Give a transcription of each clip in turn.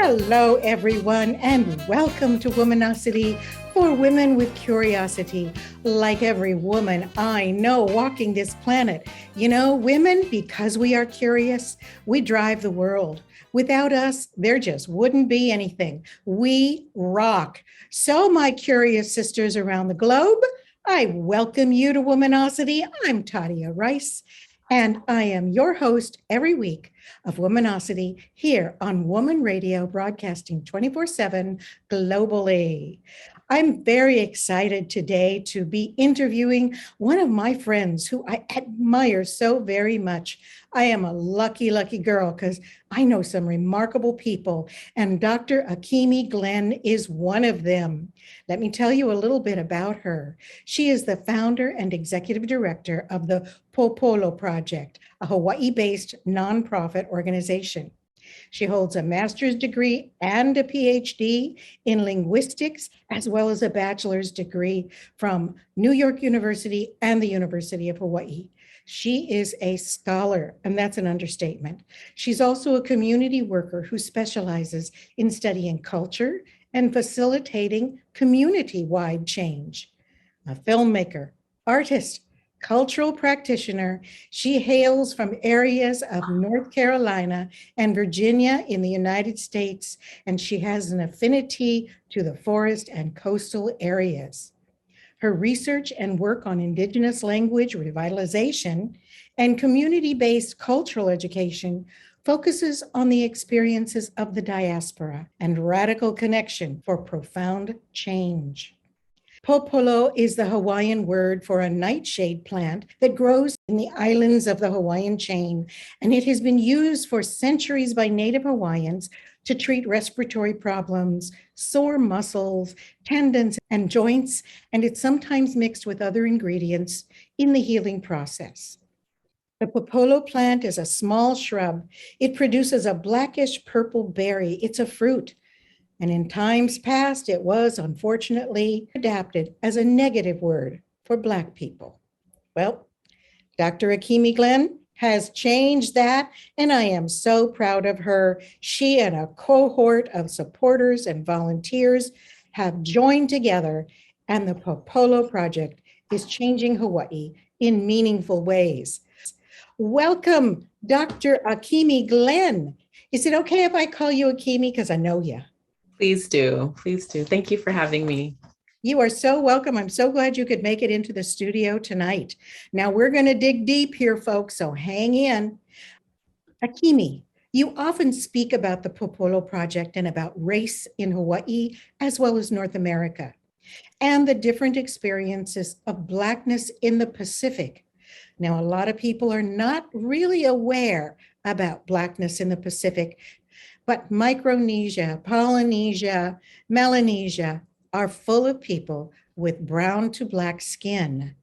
Hello, everyone, and welcome to Womanosity for Women with Curiosity. Like every woman I know walking this planet, women, because we are curious, we drive the world. Without us, there just wouldn't be anything. We rock. So, my curious sisters around the globe, I welcome you to Womanosity. I'm Tadia Rice, and I am your host every week of Womanosity here on Woman Radio, broadcasting 24/7 globally. I'm very excited today to be interviewing one of my friends who I admire so very much. I am a lucky, lucky girl because I know some remarkable people, and Dr. Akiemi Glenn is one of them. Let me tell you a little bit about her. She is the founder and executive director of the Pōpolo Project, a Hawaii-based nonprofit organization. She holds a master's degree and a PhD in linguistics, as well as a bachelor's degree from New York University and the University of Hawaii. She is a scholar, and that's an understatement. She's also a community worker who specializes in studying culture and facilitating community-wide change. A filmmaker, artist, cultural practitioner, she hails from areas of North Carolina and Virginia in the United States, and she has an affinity to the forest and coastal areas. Her research and work on Indigenous language revitalization and community-based cultural education focuses on the experiences of the diaspora and radical connection for profound change. Pōpolo is the Hawaiian word for a nightshade plant that grows in the islands of the Hawaiian chain, and it has been used for centuries by Native Hawaiians to treat respiratory problems, sore muscles, tendons, and joints, and it's sometimes mixed with other ingredients in the healing process. The Pōpolo plant is a small shrub. It produces a blackish purple berry. It's a fruit. And in times past, it was unfortunately adapted as a negative word for Black people. Well, Dr. Akiemi Glenn has changed that, and I am so proud of her. She and a cohort of supporters and volunteers have joined together, and the Pōpolo Project is changing Hawaii in meaningful ways. Welcome, Dr. Akiemi Glenn. Is it okay if I call you Akiemi because I know you? Please do. Please do. Thank you for having me. You are so welcome. I'm so glad you could make it into the studio tonight. Now we're going to dig deep here, folks, so hang in. Akiemi, you often speak about the Pōpolo Project and about race in Hawaii, as well as North America, and the different experiences of Blackness in the Pacific. Now, a lot of people are not really aware about Blackness in the Pacific, but Micronesia, Polynesia, Melanesia are full of people with brown to Black skin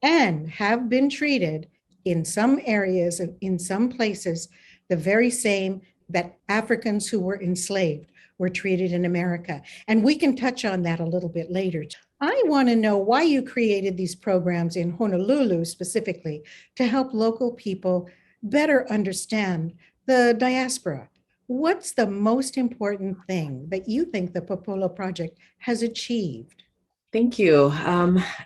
and have been treated in some areas, in some places, the very same that Africans who were enslaved were treated in America. And we can touch on that a little bit later. I want to know why you created these programs in Honolulu specifically to help local people better understand the diaspora. What's the most important thing that you think the Pōpolo Project has achieved? Thank you.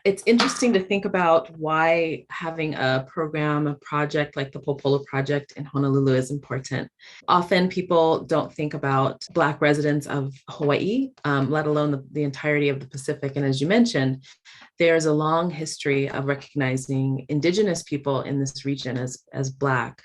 It's interesting to think about why having a program, a project like the Pōpolo Project in Honolulu is important. Often people don't think about Black residents of Hawaii, let alone the entirety of the Pacific. And as you mentioned, there's a long history of recognizing Indigenous people in this region as Black.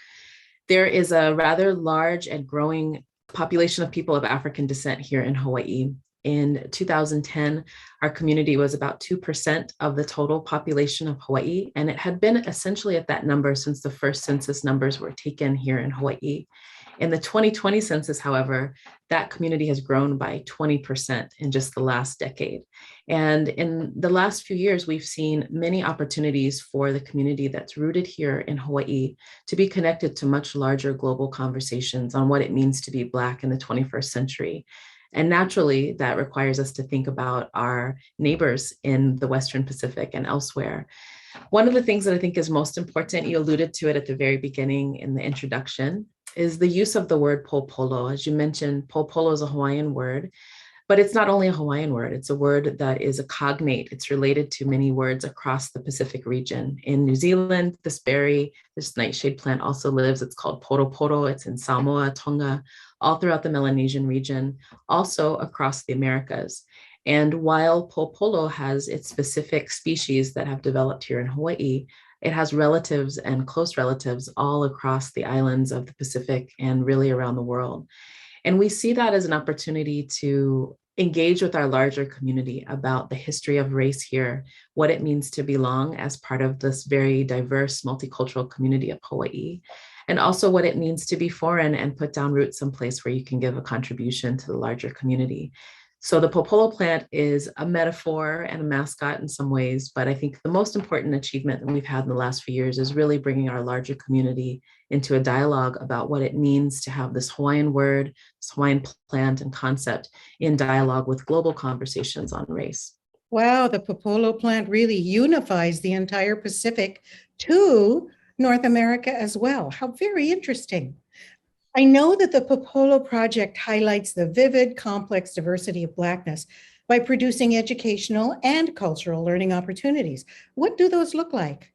There is a rather large and growing population of people of African descent here in Hawaii. In 2010, our community was about 2% of the total population of Hawaii, and it had been essentially at that number since the first census numbers were taken here in Hawaii. In the 2020 census, however, that community has grown by 20% in just the last decade. And in the last few years, we've seen many opportunities for the community that's rooted here in Hawaii to be connected to much larger global conversations on what it means to be Black in the 21st century. And naturally, that requires us to think about our neighbors in the Western Pacific and elsewhere. One of the things that I think is most important, you alluded to it at the very beginning in the introduction, is the use of the word Pōpolo. As you mentioned, Pōpolo is a Hawaiian word, but it's not only a Hawaiian word, it's a word that is a cognate. It's related to many words across the Pacific region. In New Zealand, this berry, this nightshade plant also lives. It's called Poro. It's in Samoa, Tonga, all throughout the Melanesian region, also across the Americas. And while Pōpolo has its specific species that have developed here in Hawaii, it has relatives and close relatives all across the islands of the Pacific and really around the world. And we see that as an opportunity to engage with our larger community about the history of race here, what it means to belong as part of this very diverse multicultural community of Hawaii, and also what it means to be foreign and put down roots someplace where you can give a contribution to the larger community. So the Pōpolo plant is a metaphor and a mascot in some ways, but I think the most important achievement that we've had in the last few years is really bringing our larger community into a dialogue about what it means to have this Hawaiian word, this Hawaiian plant and concept in dialogue with global conversations on race. Wow, the Pōpolo plant really unifies the entire Pacific to North America as well. How very interesting. I know that the Pōpolo Project highlights the vivid, complex diversity of Blackness by producing educational and cultural learning opportunities. What do those look like?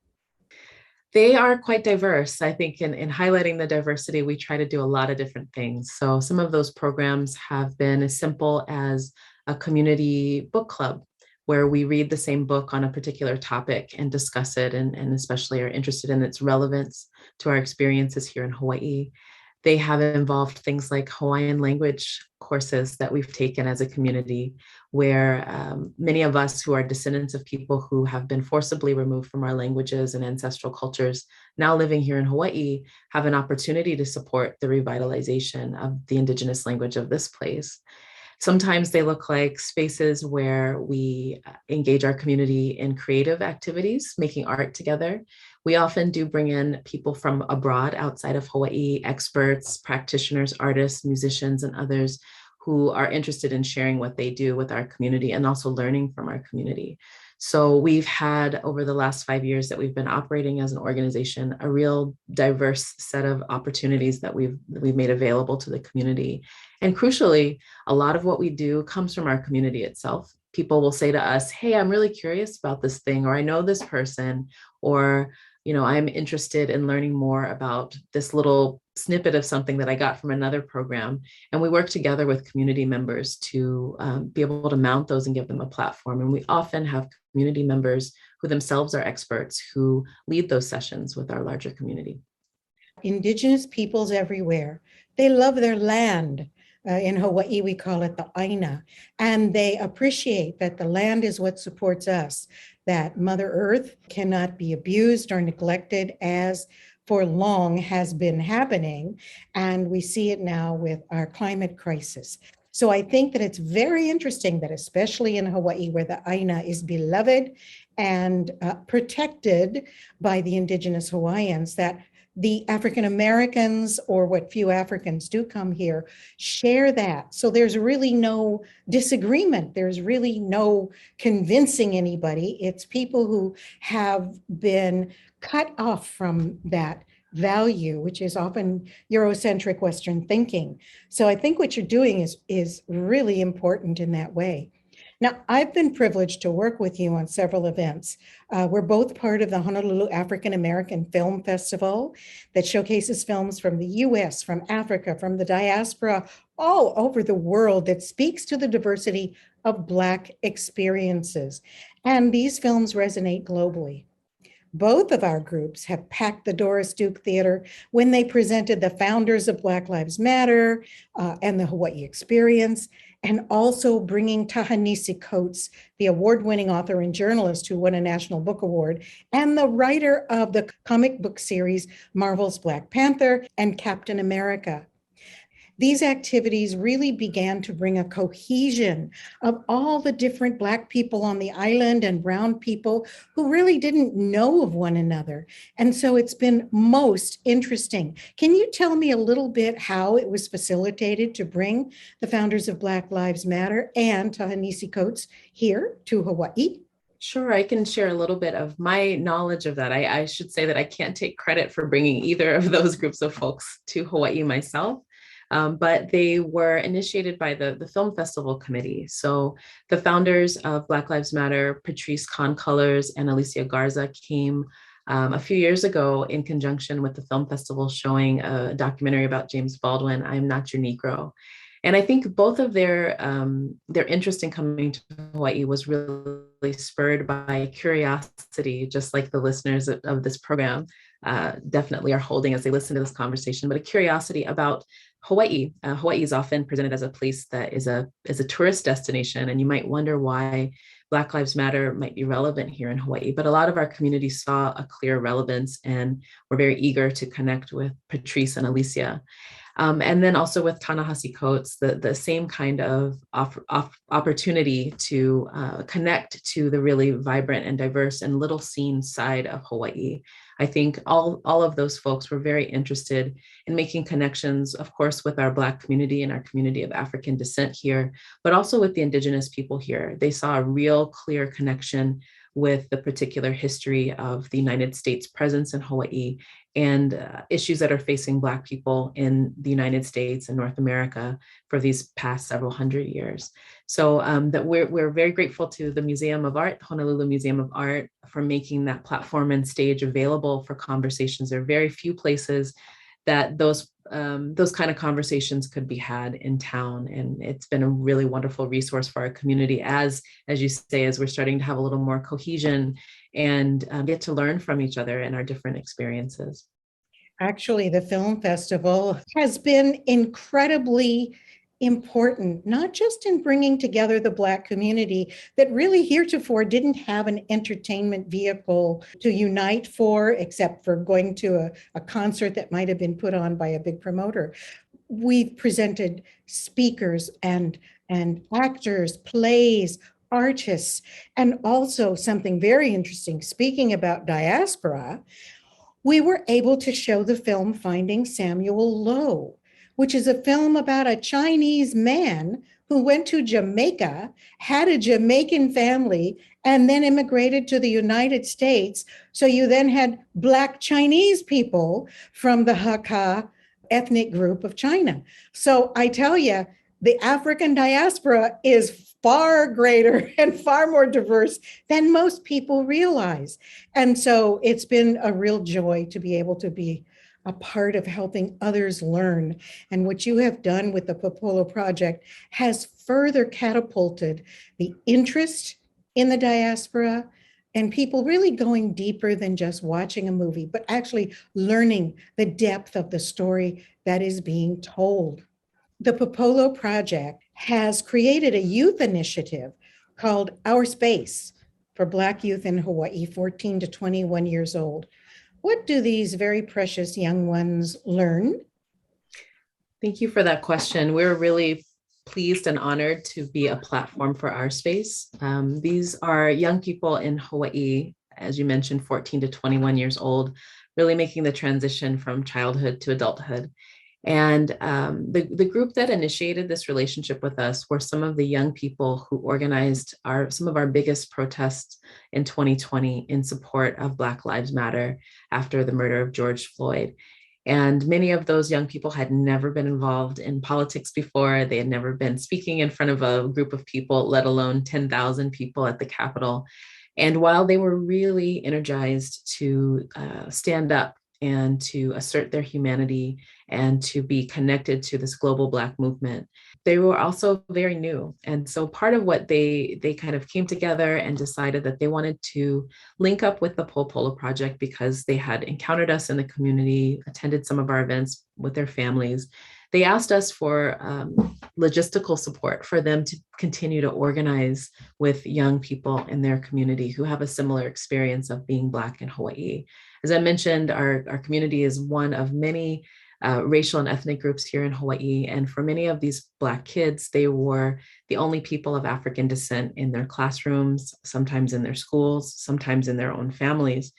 They are quite diverse. I think in highlighting the diversity, we try to do a lot of different things. So some of those programs have been as simple as a community book club, where we read the same book on a particular topic and discuss it, and especially are interested in its relevance to our experiences here in Hawaii. They have involved things like Hawaiian language courses that we've taken as a community, where many of us who are descendants of people who have been forcibly removed from our languages and ancestral cultures, now living here in Hawaii, have an opportunity to support the revitalization of the Indigenous language of this place. Sometimes they look like spaces where we engage our community in creative activities, making art together. We often do bring in people from abroad outside of Hawaii, experts, practitioners, artists, musicians, and others who are interested in sharing what they do with our community and also learning from our community. So we've had, over the last 5 years that we've been operating as an organization, a real diverse set of opportunities that we've made available to the community. And crucially, a lot of what we do comes from our community itself. People will say to us, hey, I'm really curious about this thing, or I know this person, or I'm interested in learning more about this little snippet of something that I got from another program. And we work together with community members to be able to mount those and give them a platform. And we often have community members who themselves are experts who lead those sessions with our larger community. Indigenous peoples everywhere, they love their land. In Hawaii, we call it the Aina, and they appreciate that the land is what supports us, that Mother Earth cannot be abused or neglected as for long has been happening. And we see it now with our climate crisis. So I think that it's very interesting that, especially in Hawaii, where the Aina is beloved and protected by the Indigenous Hawaiians, that the African Americans, or what few Africans do come here, share that. So there's really no disagreement. There's really no convincing anybody. It's people who have been cut off from that value, which is often Eurocentric Western thinking. So I think what you're doing is really important in that way. Now, I've been privileged to work with you on several events. We're both part of the Honolulu African American Film Festival that showcases films from the US, from Africa, from the diaspora, all over the world, that speaks to the diversity of Black experiences. And these films resonate globally. Both of our groups have packed the Doris Duke Theater when they presented the founders of Black Lives Matter and the Hawaii Experience, and also bringing Ta-Nehisi Coates, the award-winning author and journalist who won a National Book Award, and the writer of the comic book series Marvel's Black Panther and Captain America. These activities really began to bring a cohesion of all the different Black people on the island and brown people who really didn't know of one another. And so it's been most interesting. Can you tell me a little bit how it was facilitated to bring the founders of Black Lives Matter and Ta-Nehisi Coates here to Hawaii? Sure, I can share a little bit of my knowledge of that. I should say that I can't take credit for bringing either of those groups of folks to Hawaii myself, but they were initiated by the Film Festival Committee. So the founders of Black Lives Matter, Patrice Concolors and Alicia Garza, came a few years ago in conjunction with the film festival showing a documentary about James Baldwin, I'm Not Your Negro. And I think both of their interest in coming to Hawaii was really spurred by curiosity, just like the listeners of this program definitely are holding as they listen to this conversation, but a curiosity about Hawaii. Hawaii is often presented as a place that is a tourist destination, and you might wonder why Black Lives Matter might be relevant here in Hawaii. But a lot of our community saw a clear relevance and were very eager to connect with Patrice and Alicia. And then also with Ta-Nehisi Coates, the same kind of opportunity to connect to the really vibrant and diverse and little seen side of Hawaii. I think all of those folks were very interested in making connections, of course, with our Black community and our community of African descent here, but also with the Indigenous people here. They saw a real clear connection with the particular history of the United States presence in Hawaii and issues that are facing Black people in the United States and North America for these past several hundred years. So that we're very grateful to the Museum of Art, Honolulu Museum of Art, for making that platform and stage available for conversations. There are very few places that those kind of conversations could be had in town. And it's been a really wonderful resource for our community as you say, as we're starting to have a little more cohesion and get to learn from each other and our different experiences. Actually, the film festival has been incredibly important, not just in bringing together the Black community that really heretofore didn't have an entertainment vehicle to unite for, except for going to a concert that might have been put on by a big promoter. We've presented speakers and actors, plays, artists, and also something very interesting, speaking about diaspora, we were able to show the film Finding Samuel Lowe, which is a film about a Chinese man who went to Jamaica, had a Jamaican family, and then immigrated to the United States. So you then had Black Chinese people from the Hakka ethnic group of China. So I tell you, the African diaspora is far greater and far more diverse than most people realize. And so it's been a real joy to be able to be a part of helping others learn. And what you have done with the Pōpolo Project has further catapulted the interest in the diaspora and people really going deeper than just watching a movie, but actually learning the depth of the story that is being told. The Pōpolo Project has created a youth initiative called Our Space for Black youth in Hawaii, 14 to 21 years old. What do these very precious young ones learn? Thank you for that question. We're really pleased and honored to be a platform for Our Space. These are young people in Hawaii, as you mentioned, 14 to 21 years old, really making the transition from childhood to adulthood. And the group that initiated this relationship with us were some of the young people who organized some of our biggest protests in 2020 in support of Black Lives Matter after the murder of George Floyd. And many of those young people had never been involved in politics before. They had never been speaking in front of a group of people, let alone 10,000 people at the Capitol. And while they were really energized to stand up and to assert their humanity and to be connected to this global Black movement, they were also very new. And so part of what they kind of came together and decided that they wanted to link up with the Pōpolo Project because they had encountered us in the community, attended some of our events with their families. They asked us for logistical support for them to continue to organize with young people in their community who have a similar experience of being Black in Hawaii. As I mentioned, our community is one of many racial and ethnic groups here in Hawaii. And for many of these Black kids, they were the only people of African descent in their classrooms, sometimes in their schools, sometimes in their own families.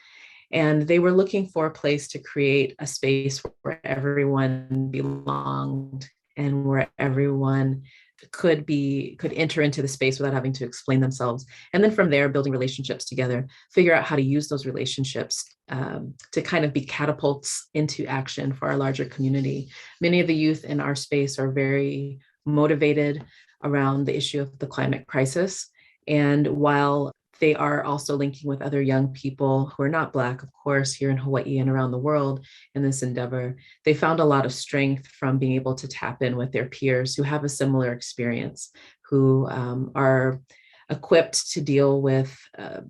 And they were looking for a place to create a space where everyone belonged and where everyone could enter into the space without having to explain themselves. And then from there, building relationships together, figure out how to use those relationships to kind of be catapults into action for our larger community. Many of the youth in our space are very motivated around the issue of the climate crisis. And while they are also linking with other young people who are not Black, of course, here in Hawaii and around the world in this endeavor, they found a lot of strength from being able to tap in with their peers who have a similar experience, who are equipped to deal with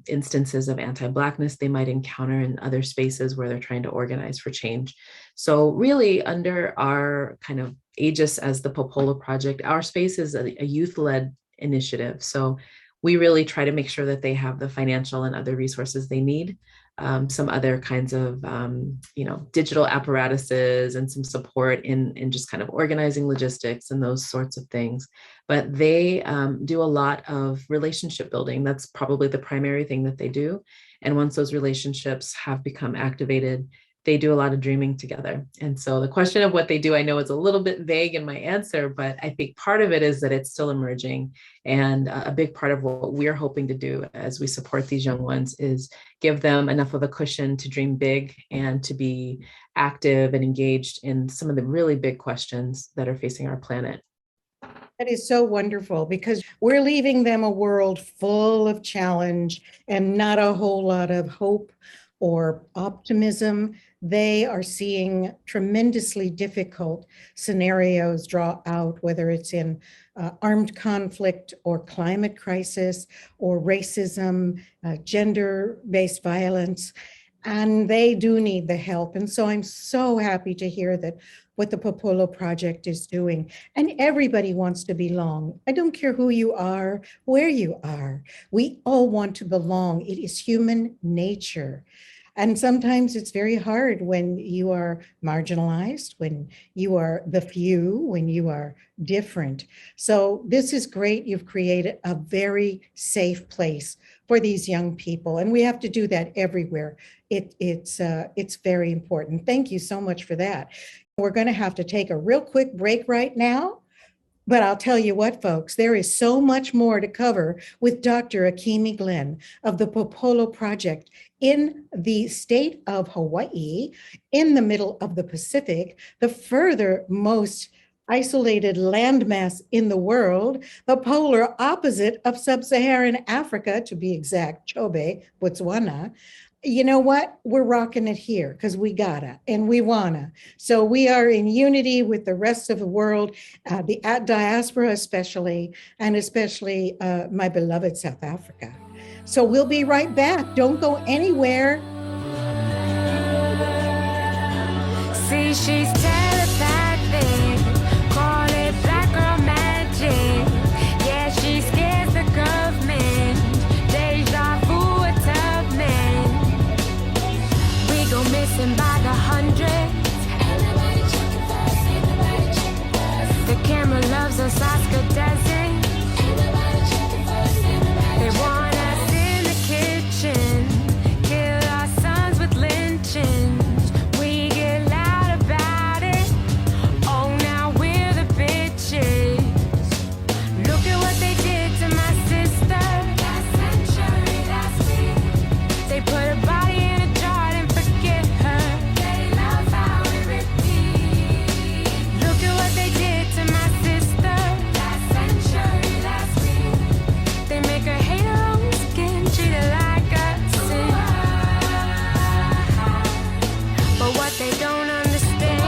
instances of anti-Blackness they might encounter in other spaces where they're trying to organize for change. So really, under our kind of aegis as the Pōpolo Project, our space is a youth-led initiative. So we really try to make sure that they have the financial and other resources they need, some other kinds of, digital apparatuses and some support in just kind of organizing logistics and those sorts of things. But they do a lot of relationship building. That's probably the primary thing that they do. And once those relationships have become activated, they do a lot of dreaming together. And so the question of what they do, I know is a little bit vague in my answer, but I think part of it is that it's still emerging. And a big part of what we're hoping to do as we support these young ones is give them enough of a cushion to dream big and to be active and engaged in some of the really big questions that are facing our planet. That is so wonderful, because we're leaving them a world full of challenge and not a whole lot of hope or optimism. They are seeing tremendously difficult scenarios draw out, whether it's in armed conflict or climate crisis or racism, gender-based violence, and they do need the help. And so I'm so happy to hear that what the Pōpolo Project is doing. And everybody wants to belong. I don't care who you are, where you are. We all want to belong. It is human nature. And sometimes it's very hard when you are marginalized, when you are the few, when you are different. So this is great. You've created a very safe place for these young people. And we have to do that everywhere. It's very important. Thank you so much for that. We're going to have to take a real quick break right now. But I'll tell you what, folks, there is so much more to cover with Dr. Akiemi Glenn of the Pōpolo Project in the state of Hawaii, in the middle of the Pacific, the furthermost isolated landmass in the world, the polar opposite of sub-Saharan Africa, to be exact, Chobe, Botswana. You know what? We're rocking it here because we gotta and we wanna. So we are in unity with the rest of the world, the diaspora especially, and especially my beloved South Africa. So we'll be right back. Don't go anywhere. See, she's telepathic. Call it black girl magic. Yeah, she scares the government. Deja vu, a tough man. We go missing by the hundreds. Everybody checking first, everybody checking first. The camera loves us, Oscar doesn't. Everybody checking first, everybody. They want us in the kitchen, kill our sons with lynchings. We get loud about it. Oh, now we're the bitches. Look at what they did to my sister. Last century, last week. They put a body in a jar and forget her. They love how we repeat. Look at what they did to my sister. Last century, last week. They make her hate her own skin, treat her like a sin. But what they don't understand,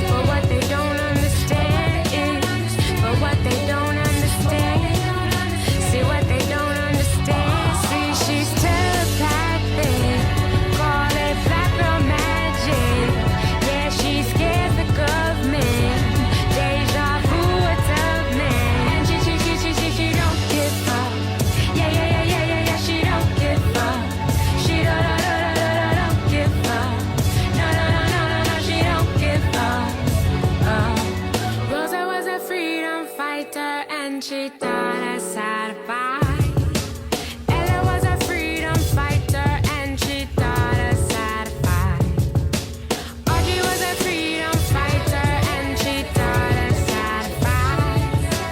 but what they don't understand is, but what they don't understand, see what they don't understand. See, she's telepathic, call it black girl magic. Yeah, she scares the government. Deja vu, a tough man. And she don't give up. Yeah, she don't give up. She don't give up. No, she don't give up. Rosa was a freedom fighter and she taught us how to fight. Ella was a freedom fighter and she taught us how to fight. Audrey was a freedom fighter and she taught us how to fight.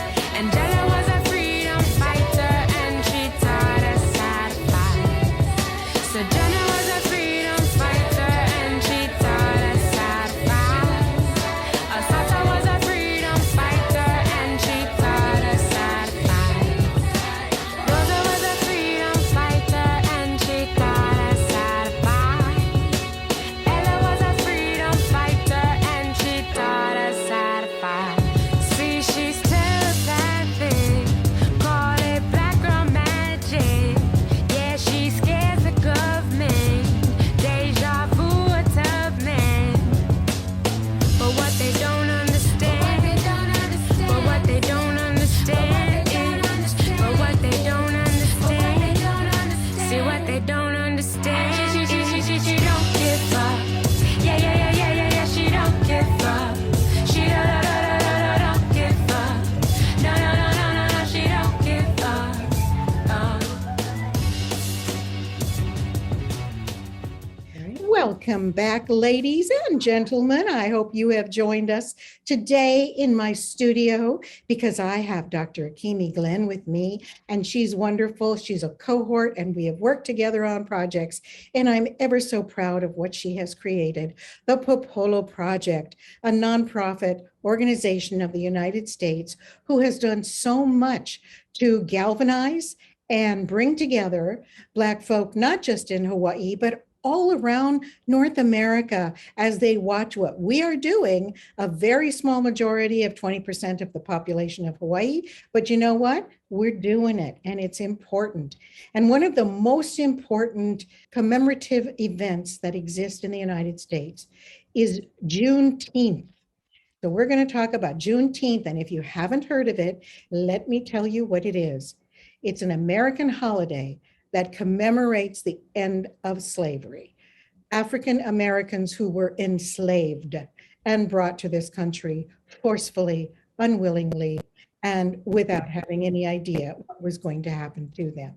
Welcome back, ladies and gentlemen. I hope you have joined us today in my studio because I have Dr. Akiemi Glenn with me, and she's wonderful. She's a cohort, and we have worked together on projects, and I'm ever so proud of what she has created. The Pōpolo Project, a nonprofit organization of the United States who has done so much to galvanize and bring together Black folk, not just in Hawaii, but all around North America as they watch what we are doing, a very small majority of 20% of the population of Hawaii. But you know what? We're doing it, and it's important. And one of the most important commemorative events that exist in the United States is Juneteenth. So we're going to talk about Juneteenth, and if you haven't heard of it, let me tell you what it is. It's an American holiday that commemorates the end of slavery. African Americans who were enslaved and brought to this country forcefully, unwillingly, and without having any idea what was going to happen to them.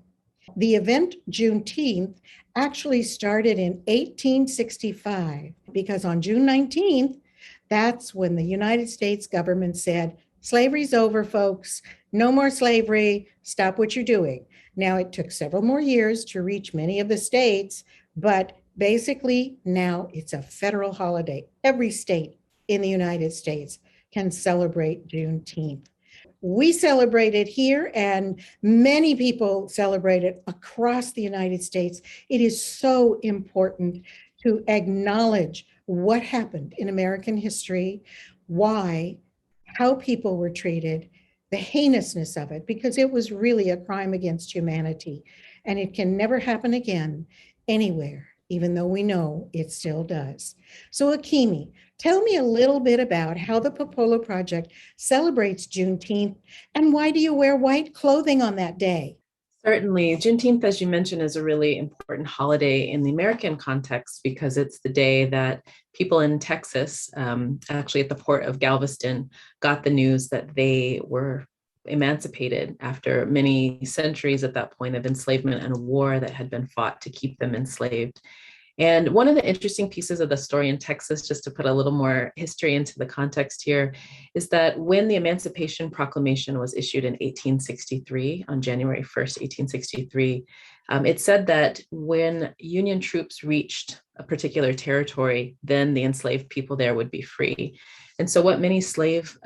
The event Juneteenth actually started in 1865 because on June 19th, that's when the United States government said, slavery's over, folks. No more slavery. Stop what you're doing. Now, it took several more years to reach many of the states, but basically now it's a federal holiday. Every state in the United States can celebrate Juneteenth. We celebrate it here, and many people celebrate it across the United States. It is so important to acknowledge what happened in American history, why, how people were treated, the heinousness of it, because it was really a crime against humanity, and it can never happen again anywhere, even though we know it still does. So Akiemi, tell me a little bit about how the Pōpolo Project celebrates Juneteenth, and why do you wear white clothing on that day? Certainly. Juneteenth, as you mentioned, is a really important holiday in the American context because it's the day that people in Texas, actually at the port of Galveston, got the news that they were emancipated after many centuries at that point of enslavement and a war that had been fought to keep them enslaved. And one of the interesting pieces of the story in Texas, just to put a little more history into the context here, is that when the Emancipation Proclamation was issued in 1863, on January 1st, 1863, it said that when Union troops reached a particular territory, then the enslaved people there would be free. And so what many slave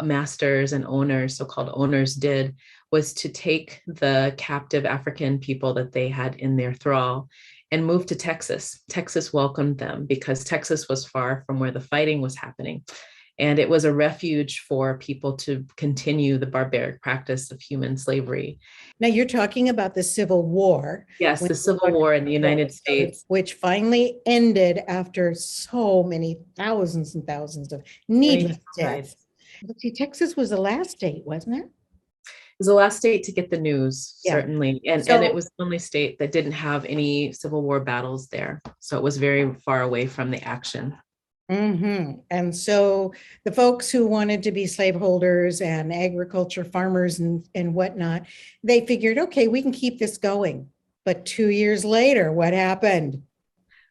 masters and owners, so-called owners, did was to take the captive African people that they had in their thrall and moved to Texas. Texas welcomed them because Texas was far from where the fighting was happening. And it was a refuge for people to continue the barbaric practice of human slavery. Now you're talking about the Civil War. Yes, the Civil War in the United States. Which finally ended after so many thousands and thousands of needless deaths. But see, Texas was the last state, wasn't it? It was the last state to get the news, Yeah. certainly. And it was the only state that didn't have any Civil War battles there. So it was very far away from the action. Mm-hmm. And so the folks who wanted to be slaveholders and agriculture farmers and whatnot, they figured, okay, we can keep this going. But 2 years later, what happened?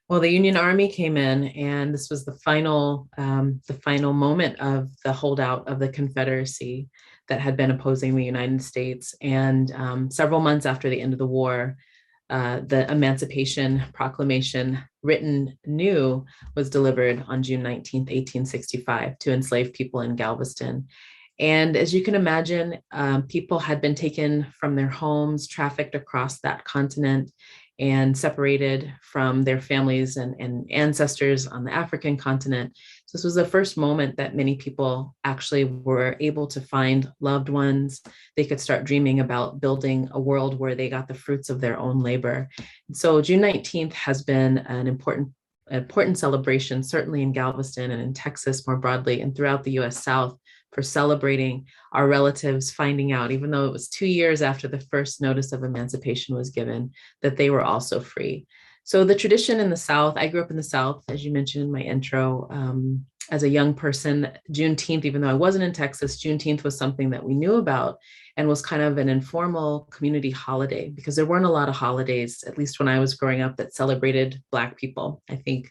Well, the Union Army came in, and this was the final moment of the holdout of the Confederacy that had been opposing the United States. And several months after the end of the war, the Emancipation Proclamation, written new, was delivered on June 19th, 1865, to enslaved people in Galveston. And as you can imagine, people had been taken from their homes, trafficked across that continent, and separated from their families and ancestors on the African continent. So this was the first moment that many people actually were able to find loved ones. They could start dreaming about building a world where they got the fruits of their own labor. So June 19th has been an important celebration, certainly in Galveston and in Texas more broadly, and throughout the US South, for celebrating our relatives finding out, even though it was 2 years after the first notice of emancipation was given, that they were also free. So the tradition in the South, I grew up in the South, as you mentioned in my intro, as a young person, Juneteenth, even though I wasn't in Texas, Juneteenth was something that we knew about and was kind of an informal community holiday because there weren't a lot of holidays, at least when I was growing up, that celebrated Black people. I think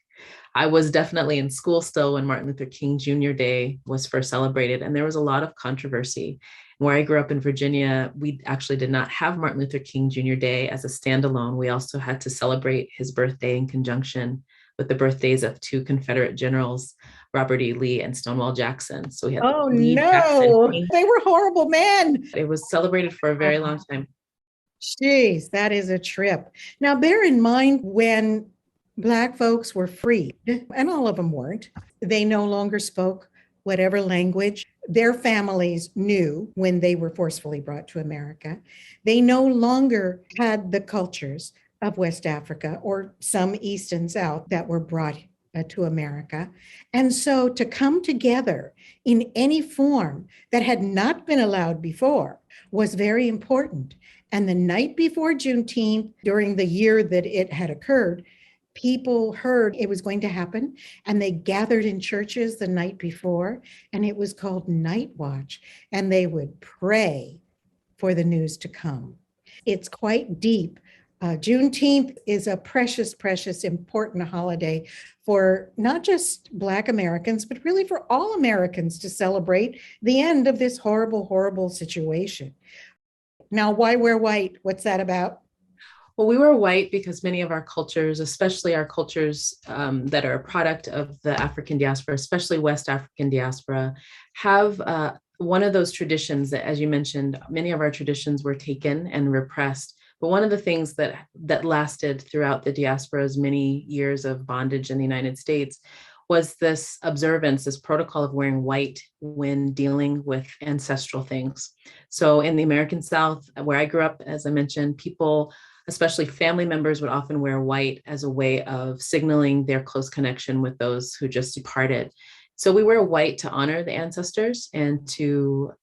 I was definitely in school still when Martin Luther King Jr. Day was first celebrated, and there was a lot of controversy. Where I grew up in Virginia, we actually did not have Martin Luther King Jr. Day as a standalone. We also had to celebrate his birthday in conjunction with the birthdays of two Confederate generals, Robert E. Lee and Stonewall Jackson. So we had Oh Lee, Jackson, no, King. they were horrible men. It was celebrated for a very long time. Jeez, that is a trip. Now, bear in mind when Black folks were freed, and all of them weren't, they no longer spoke whatever language their families knew when they were forcefully brought to America. They no longer had the cultures of West Africa or some East and South that were brought to America. And so to come together in any form that had not been allowed before was very important. And the night before Juneteenth, during the year that it had occurred, people heard it was going to happen and they gathered in churches the night before, and it was called Night Watch, and they would pray for the news to come. It's quite deep. Juneteenth is a precious, precious, important holiday for not just Black Americans, but really for all Americans to celebrate the end of this horrible, horrible situation. Now, why wear white? What's that about? Well, we were white because many of our cultures, especially our cultures that are a product of the African diaspora, especially West African diaspora, have one of those traditions that, as you mentioned, many of our traditions were taken and repressed. But one of the things that lasted throughout the diaspora's many years of bondage in the United States was this observance, this protocol of wearing white when dealing with ancestral things. So in the American South, where I grew up, as I mentioned, people, especially family members, would often wear white as a way of signaling their close connection with those who just departed. So we wear white to honor the ancestors and to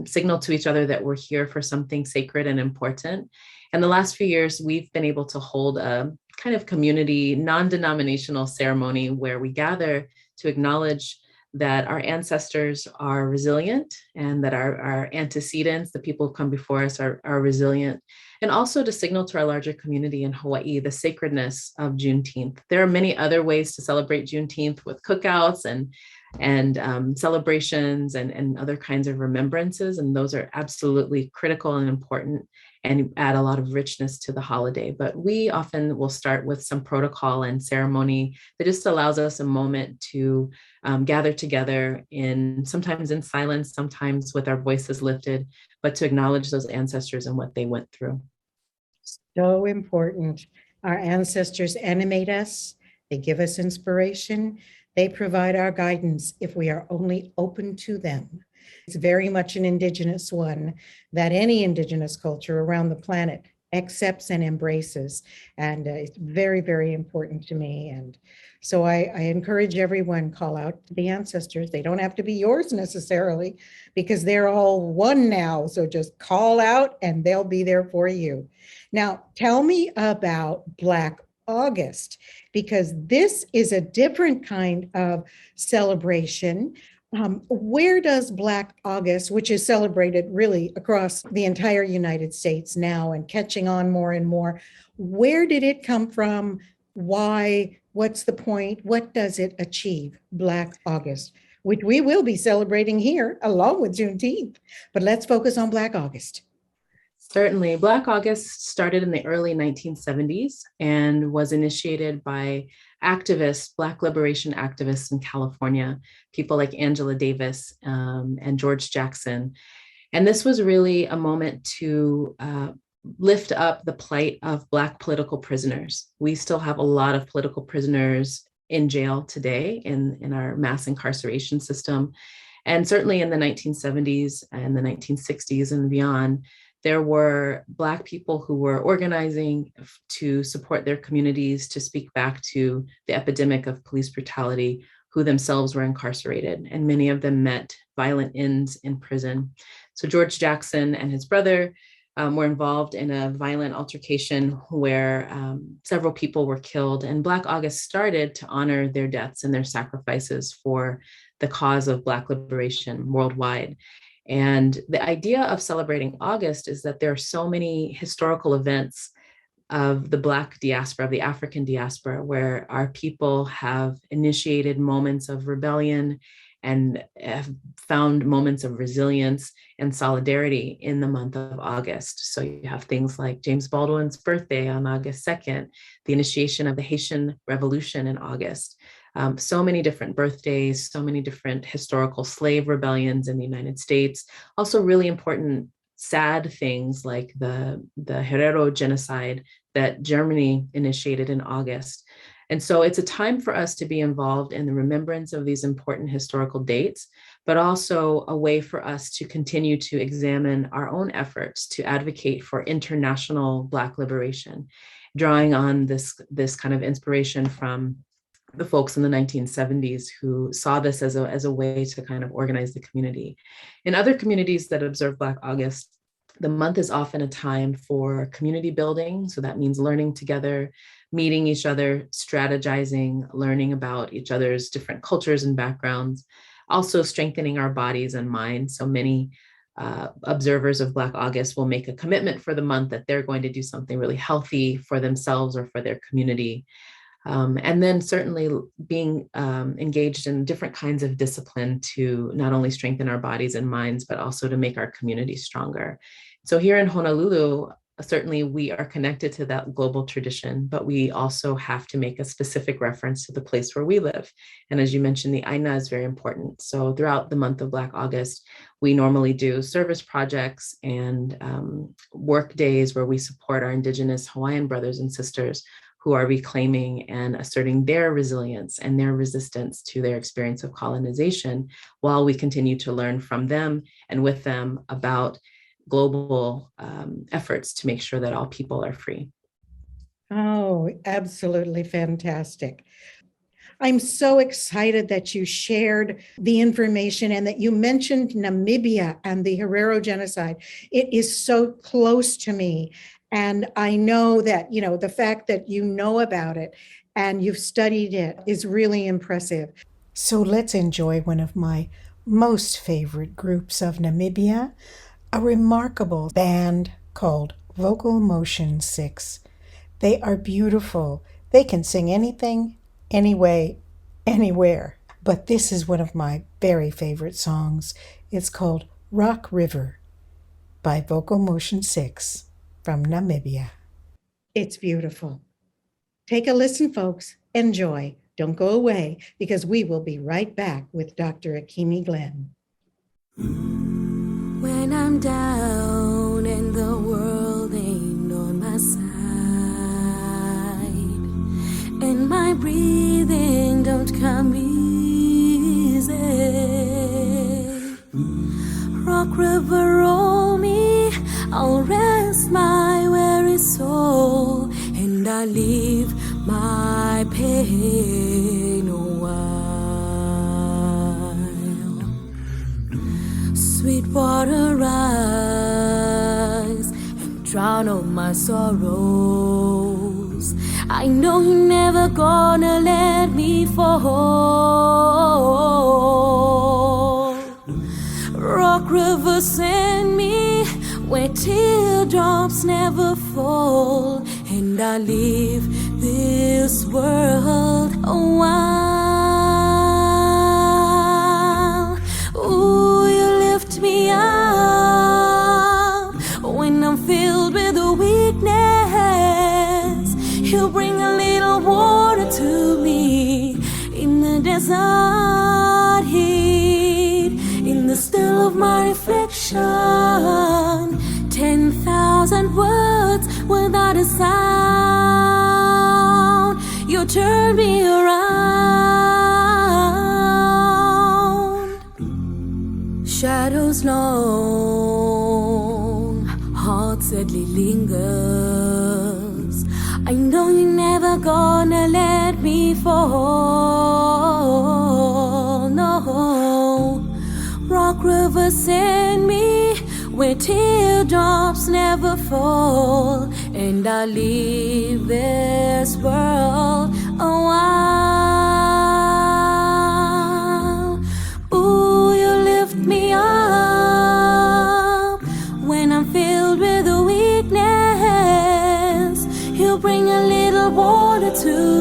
signal to each other that we're here for something sacred and important. And the last few years, we've been able to hold a kind of community, non-denominational ceremony where we gather to acknowledge that our ancestors are resilient and that our antecedents, the people who come before us, are resilient. And also to signal to our larger community in Hawaii the sacredness of Juneteenth. There are many other ways to celebrate Juneteenth with cookouts and celebrations and other kinds of remembrances. And those are absolutely critical and important and add a lot of richness to the holiday. But we often will start with some protocol and ceremony that just allows us a moment to gather together sometimes in silence, sometimes with our voices lifted, but to acknowledge those ancestors and what they went through. So important. Our ancestors animate us. They give us inspiration. They provide our guidance if we are only open to them. It's very much an Indigenous one that any Indigenous culture around the planet accepts and embraces. And it's very, very important to me. And so I encourage everyone, call out to the ancestors. They don't have to be yours necessarily because they're all one now. So just call out and they'll be there for you. Now, tell me about Black August, because this is a different kind of celebration. Where does Black August, which is celebrated really across the entire United States now and catching on more and more, where did it come from? Why? What's the point? What does it achieve, Black August, which we will be celebrating here along with Juneteenth, but let's focus on Black August. Certainly. Black August started in the early 1970s and was initiated by activists, Black liberation activists in California, people like Angela Davis and George Jackson. And this was really a moment to lift up the plight of Black political prisoners. We still have a lot of political prisoners in jail today in our mass incarceration system. And certainly in the 1970s and the 1960s and beyond, there were Black people who were organizing to support their communities, to speak back to the epidemic of police brutality, who themselves were incarcerated, and many of them met violent ends in prison. So George Jackson and his brother were involved in a violent altercation where several people were killed, and Black August started to honor their deaths and their sacrifices for the cause of Black liberation worldwide. And the idea of celebrating August is that there are so many historical events of the Black diaspora, of the African diaspora, where our people have initiated moments of rebellion and have found moments of resilience and solidarity in the month of August. So you have things like James Baldwin's birthday on August 2nd, the initiation of the Haitian Revolution in August. So many different birthdays, so many different historical slave rebellions in the United States. Also really important sad things like the Herero genocide that Germany initiated in August. And so it's a time for us to be involved in the remembrance of these important historical dates, but also a way for us to continue to examine our own efforts to advocate for international Black liberation, drawing on this kind of inspiration from the folks in the 1970s who saw this as a way to kind of organize the community. In other communities that observe Black August, the month is often a time for community building. So that means learning together, meeting each other, strategizing, learning about each other's different cultures and backgrounds, also strengthening our bodies and minds. So many observers of Black August will make a commitment for the month that they're going to do something really healthy for themselves or for their community. And then certainly being engaged in different kinds of discipline to not only strengthen our bodies and minds, but also to make our community stronger. So here in Honolulu, certainly we are connected to that global tradition, but we also have to make a specific reference to the place where we live. And as you mentioned, the Aina is very important. So throughout the month of Black August, we normally do service projects and work days where we support our Indigenous Hawaiian brothers and sisters who are reclaiming and asserting their resilience and their resistance to their experience of colonization, while we continue to learn from them and with them about global efforts to make sure that all people are free. Oh, absolutely fantastic. I'm so excited that you shared the information and that you mentioned Namibia and the Herero genocide. It is so close to me. And I know that, the fact that you know about it and you've studied it is really impressive. So let's enjoy one of my most favorite groups of Namibia, a remarkable band called Vocal Motion 6. They are beautiful. They can sing anything, anyway, anywhere. But this is one of my very favorite songs. It's called Rock River by Vocal Motion 6. From Namibia. It's beautiful. Take a listen, folks. Enjoy. Don't go away, because we will be right back with Dr. Akiemi Glenn. When I'm down and the world ain't on my side, and my breathing don't come easy, Rock River, roll me, I'll rest my weary soul, and I leave my pain a while. Sweet water rise and drown all my sorrows. I know you're never gonna let me fall. Rock River, send me where teardrops never fall, and I leave this world a while. Ooh, you lift me up when I'm filled with weakness. You bring a little water to me in the desert heat, in the still of my reflection. 10,000 words without a sound. You turn me around. Shadows long, heart sadly lingers. I know you're never gonna let me fall. No, Rock River, send me where teardrops never fall, and I leave this world a while.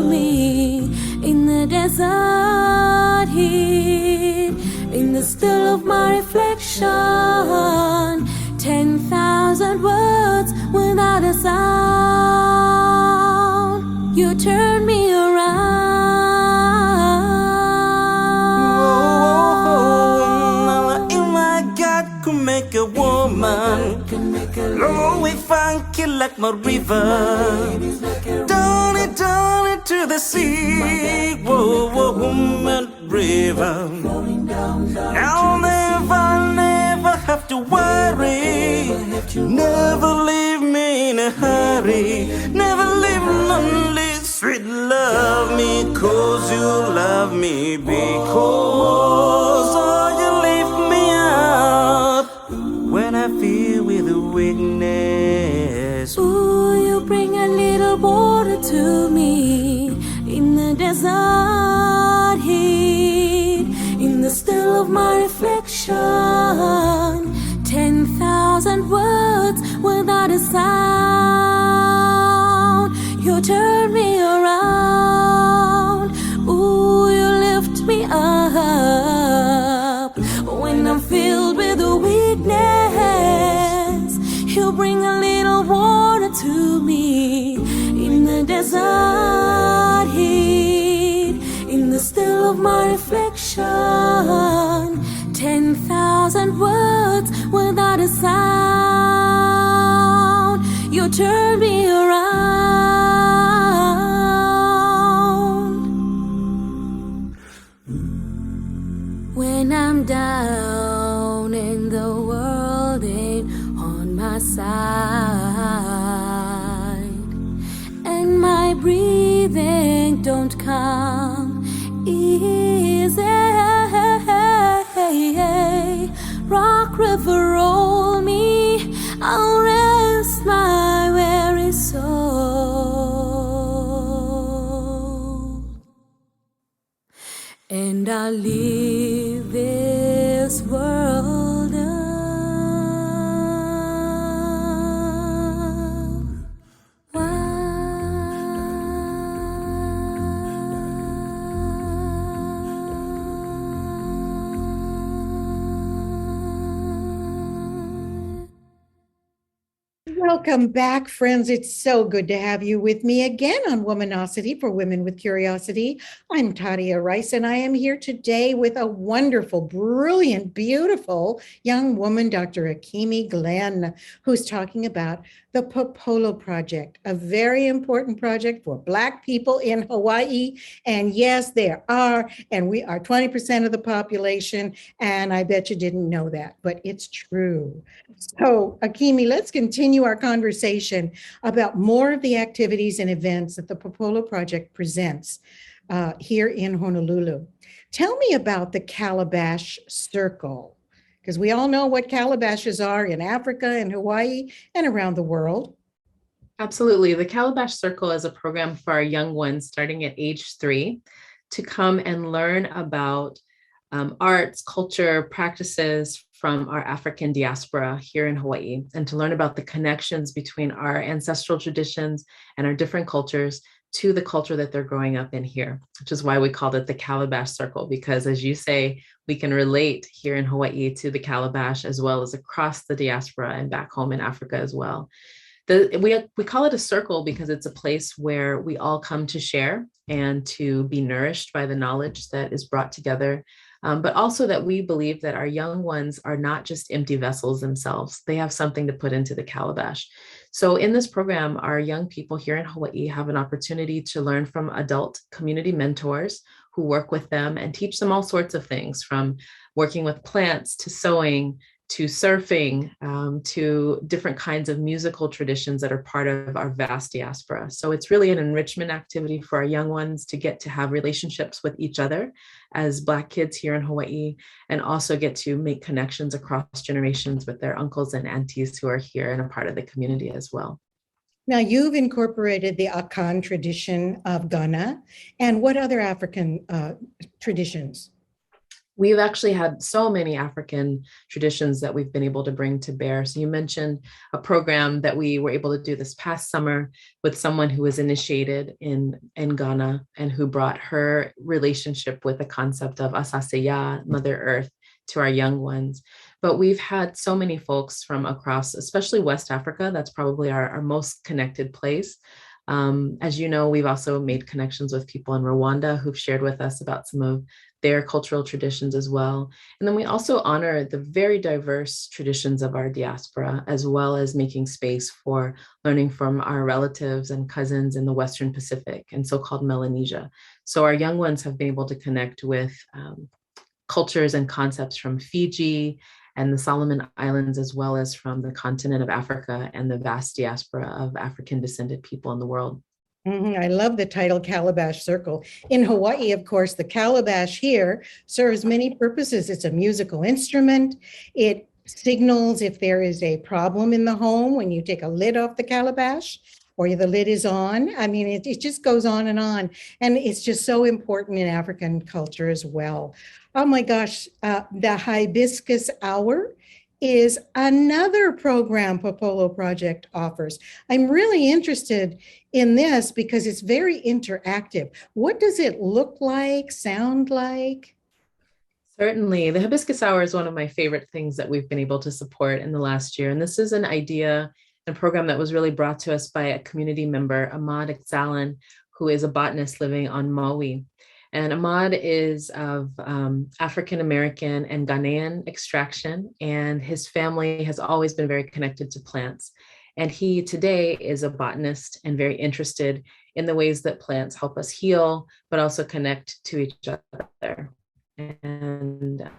to me in the desert heat, in the still of my reflection. 10,000 words without a sound. You turn me around. Could make a woman low and funky like my river, down it to the sea. Whoa, whoa, woman river. Now never have to worry. Never leave me in a hurry. Never leave lonely. Sweet love me 'cause you love me, because you lift me up when I feel with a weakness. Ooh, you bring a little water to me in the desert heat, in the still of my reflection. 10,000 words without a sound. You turn me around. Ooh, you lift me up when I'm filled with a weakness. You bring a little water to me in the desert heat, in the still of my reflection. 10,000 words without a sound. You turn me around. When I'm down and the world ain't on my side, and my breathing don't come easy. Rock river, roll me, I'll rest my weary soul, and I'll leave this world Welcome back, friends. It's so good to have you with me again on Womanosity for Women with Curiosity. I'm Tadia Rice, and I am here today with a wonderful, brilliant, beautiful young woman, Dr. Akiemi Glenn, who's talking about the Pōpolo Project, a very important project for Black people in Hawaii. And yes, there are, and we are 20% of the population, and I bet you didn't know that, but it's true. So, Akiemi, let's continue our conversation about more of the activities and events that the Pōpolo Project presents here in Honolulu. Tell me about the Calabash Circle, because we all know what calabashes are in Africa and Hawaii and around the world. Absolutely. The Calabash Circle is a program for our young ones starting at age 3 to come and learn about arts, culture, practices from our African diaspora here in Hawaii, and to learn about the connections between our ancestral traditions and our different cultures to the culture that they're growing up in here, which is why we called it the Calabash Circle, because as you say, we can relate here in Hawaii to the calabash as well as across the diaspora and back home in Africa as well. We call it a circle because it's a place where we all come to share and to be nourished by the knowledge that is brought together. But also that we believe that our young ones are not just empty vessels themselves. They have something to put into the calabash. So in this program, our young people here in Hawaii have an opportunity to learn from adult community mentors who work with them and teach them all sorts of things, from working with plants to sewing, to surfing, to different kinds of musical traditions that are part of our vast diaspora. So it's really an enrichment activity for our young ones to get to have relationships with each other as Black kids here in Hawaii, and also get to make connections across generations with their uncles and aunties who are here and a part of the community as well. Now, you've incorporated the Akan tradition of Ghana, and what other African traditions? We've actually had so many African traditions that we've been able to bring to bear. So you mentioned a program that we were able to do this past summer with someone who was initiated in Ghana and who brought her relationship with the concept of Asaseya, Mother Earth, to our young ones. But we've had so many folks from across, especially West Africa. That's probably our most connected place. As you know, we've also made connections with people in Rwanda who've shared with us about some of their cultural traditions as well. And then we also honor the very diverse traditions of our diaspora, as well as making space for learning from our relatives and cousins in the Western Pacific and so-called Melanesia. So our young ones have been able to connect with cultures and concepts from Fiji and the Solomon Islands, as well as from the continent of Africa and the vast diaspora of African descended people in the world. I love the title Calabash Circle. In Hawaii, of course, the calabash here serves many purposes. It's a musical instrument. It signals if there is a problem in the home when you take a lid off the calabash or the lid is on. I mean, it just goes on. And it's just so important in African culture as well. Oh my gosh, the Hibiscus Hour is another program Pōpolo Project offers. I'm really interested in this because it's very interactive. What does it look like, sound like? Certainly. The Hibiscus Hour is one of my favorite things that we've been able to support in the last year. And this is an idea and program that was really brought to us by a community member, Ahmad Ekzalan, who is a botanist living on Maui. And Ahmad is of African-American and Ghanaian extraction, and his family has always been very connected to plants. And he today is a botanist and very interested in the ways that plants help us heal, but also connect to each other. And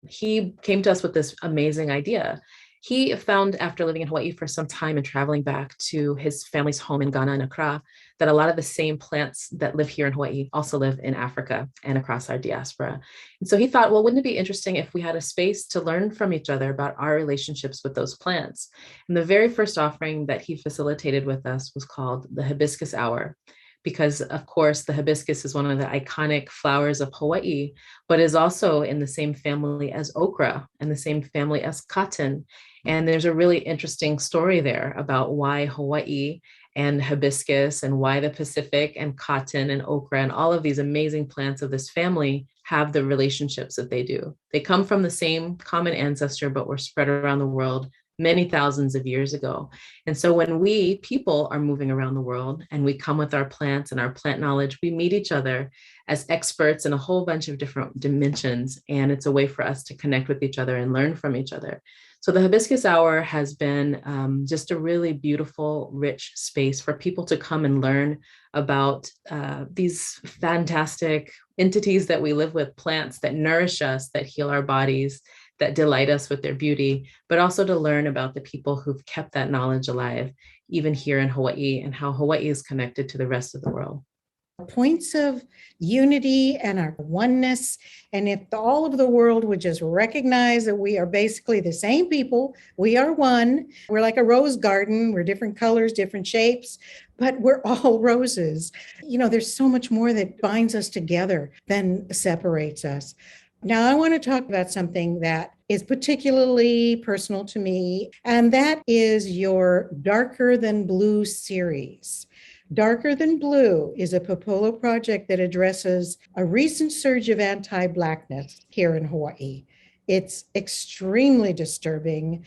he came to us with this amazing idea. He found, after living in Hawaii for some time and traveling back to his family's home in Ghana and Accra, that a lot of the same plants that live here in Hawaii also live in Africa and across our diaspora. And so he thought, well, wouldn't it be interesting if we had a space to learn from each other about our relationships with those plants? And the very first offering that he facilitated with us was called the Hibiscus Hour, because of course the hibiscus is one of the iconic flowers of Hawaii, but is also in the same family as okra and the same family as cotton. And there's a really interesting story there about why Hawaii and hibiscus and why the Pacific and cotton and okra and all of these amazing plants of this family have the relationships that they do. They come from the same common ancestor, but were spread around the world many thousands of years ago. And so when we people are moving around the world and we come with our plants and our plant knowledge, we meet each other as experts in a whole bunch of different dimensions. And it's a way for us to connect with each other and learn from each other. So the Hibiscus Hour has been just a really beautiful, rich space for people to come and learn about these fantastic entities that we live with, plants that nourish us, that heal our bodies, that delight us with their beauty, but also to learn about the people who've kept that knowledge alive, even here in Hawaii, and how Hawaii is connected to the rest of the world. Points of unity and our oneness. And if all of the world would just recognize that we are basically the same people, we are one. We're like a rose garden. We're different colors, different shapes, but we're all roses. You know, there's so much more that binds us together than separates us. Now, I want to talk about something that is particularly personal to me, and that is your Darker Than Blue series. Darker Than Blue is a Pōpolo project that addresses a recent surge of anti-Blackness here in Hawaii. It's extremely disturbing.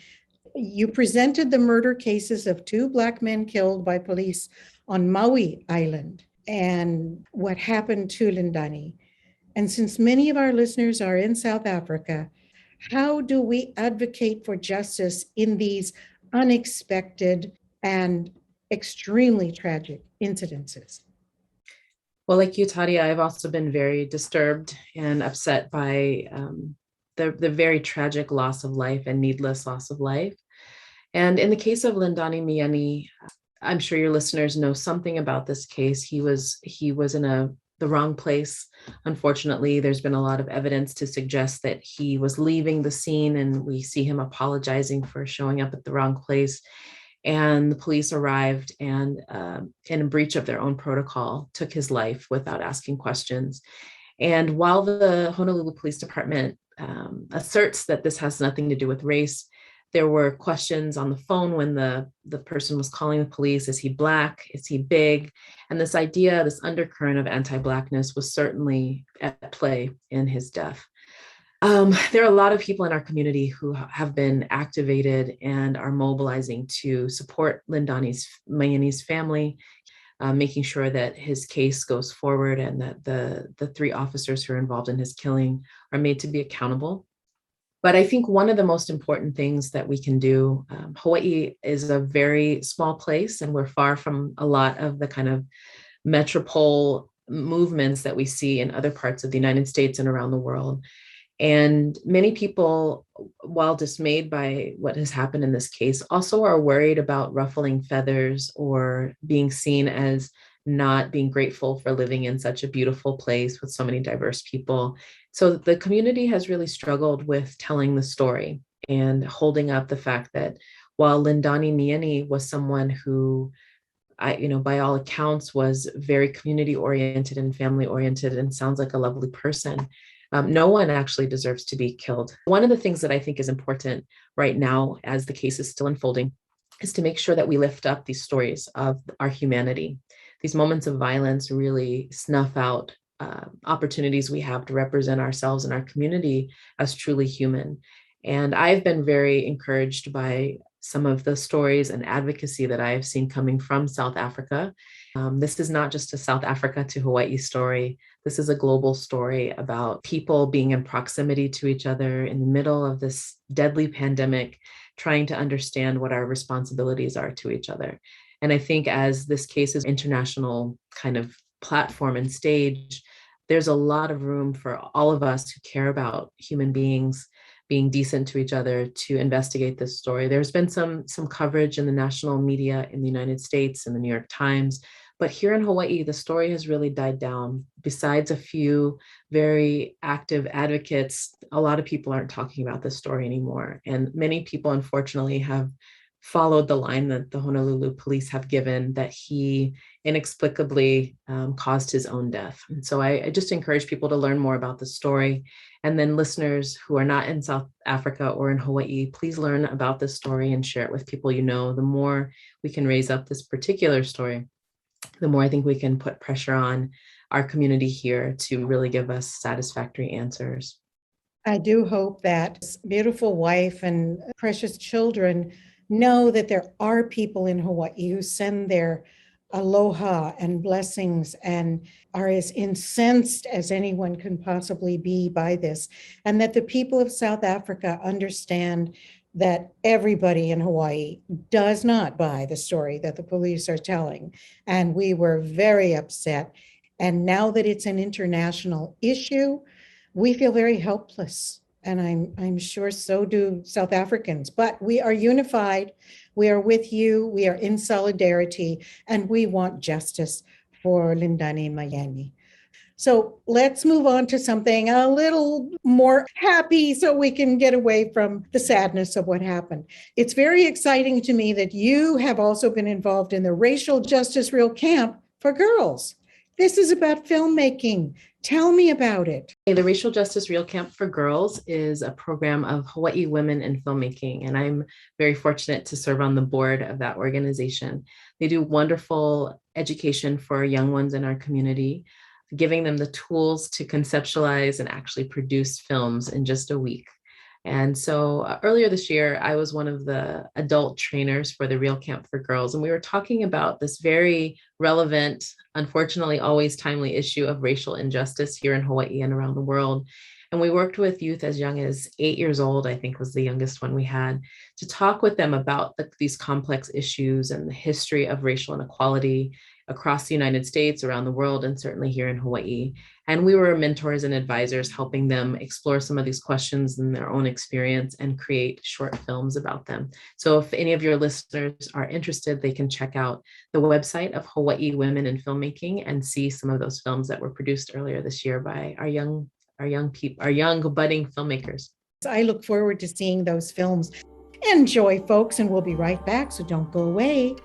You presented the murder cases of 2 Black men killed by police on Maui Island and what happened to Lindani. And since many of our listeners are in South Africa, how do we advocate for justice in these unexpected and extremely tragic incidences? Well, like you, Tadia, I've also been very disturbed and upset by the very tragic loss of life and needless loss of life. And in the case of Lindani Miyani, I'm sure your listeners know something about this case. He was in the wrong place. Unfortunately, there's been a lot of evidence to suggest that he was leaving the scene, and we see him apologizing for showing up at the wrong place. And the police arrived and in breach of their own protocol, took his life without asking questions. And while the Honolulu Police Department asserts that this has nothing to do with race, there were questions on the phone when the person was calling the police. Is he Black? Is he big? And this idea, this undercurrent of anti-Blackness was certainly at play in his death. There are a lot of people in our community who have been activated and are mobilizing to support Lindani's Mayani's family, making sure that his case goes forward and that the three officers who are involved in his killing are made to be accountable. But I think one of the most important things that we can do, Hawaii is a very small place, and we're far from a lot of the kind of metropole movements that we see in other parts of the United States and around the world. And many people, while dismayed by what has happened in this case, also are worried about ruffling feathers or being seen as not being grateful for living in such a beautiful place with so many diverse people. So the community has really struggled with telling the story and holding up the fact that while Lindani Nieni was someone who, by all accounts, was very community oriented and family oriented and sounds like a lovely person, no one actually deserves to be killed. One of the things that I think is important right now, as the case is still unfolding, is to make sure that we lift up these stories of our humanity. These moments of violence really snuff out opportunities we have to represent ourselves and our community as truly human. And I've been very encouraged by some of the stories and advocacy that I have seen coming from South Africa. This is not just a South Africa to Hawaii story. This is a global story about people being in proximity to each other in the middle of this deadly pandemic, trying to understand what our responsibilities are to each other. And I think as this case is international kind of platform and stage, there's a lot of room for all of us who care about human beings being decent to each other to investigate this story. There's been some coverage in the national media in the United States and the New York Times, but here in Hawaii, the story has really died down. Besides a few very active advocates, a lot of people aren't talking about this story anymore. And many people, unfortunately, have followed the line that the Honolulu police have given, that he inexplicably caused his own death. And so I just encourage people to learn more about the story. And then listeners who are not in South Africa or in Hawaii, please learn about this story and share it with people you know. The more we can raise up this particular story, the more I think we can put pressure on our community here to really give us satisfactory answers. I do hope that this beautiful wife and precious children know that there are people in Hawaii who send their aloha and blessings and are as incensed as anyone can possibly be by this, and that the people of South Africa understand that everybody in Hawaii does not buy the story that the police are telling. And we were very upset. And now that it's an international issue, we feel very helpless. And I'm sure so do South Africans, but we are unified. We are with you. We are in solidarity, and we want justice for Lindani Mayani. So let's move on to something a little more happy so we can get away from the sadness of what happened. It's very exciting to me that you have also been involved in the Racial Justice Real Camp for Girls. This is about filmmaking. Tell me about it. The Racial Justice Real Camp for Girls is a program of Hawaii women in filmmaking, and I'm very fortunate to serve on the board of that organization. They do wonderful education for young ones in our community, giving them the tools to conceptualize and actually produce films in just a week. And so earlier this year, I was one of the adult trainers for the Real Camp for Girls, and we were talking about this very relevant, unfortunately always timely issue of racial injustice here in Hawaii and around the world. And we worked with youth as young as 8 years old, I think was the youngest one we had, to talk with them about these complex issues and the history of racial inequality across the United States, around the world, and certainly here in Hawaii. And we were mentors and advisors helping them explore some of these questions in their own experience and create short films about them. So if any of your listeners are interested, they can check out the website of Hawaii Women in Filmmaking and see some of those films that were produced earlier this year by our young budding filmmakers. I look forward to seeing those films. Enjoy, folks, and we'll be right back, so don't go away.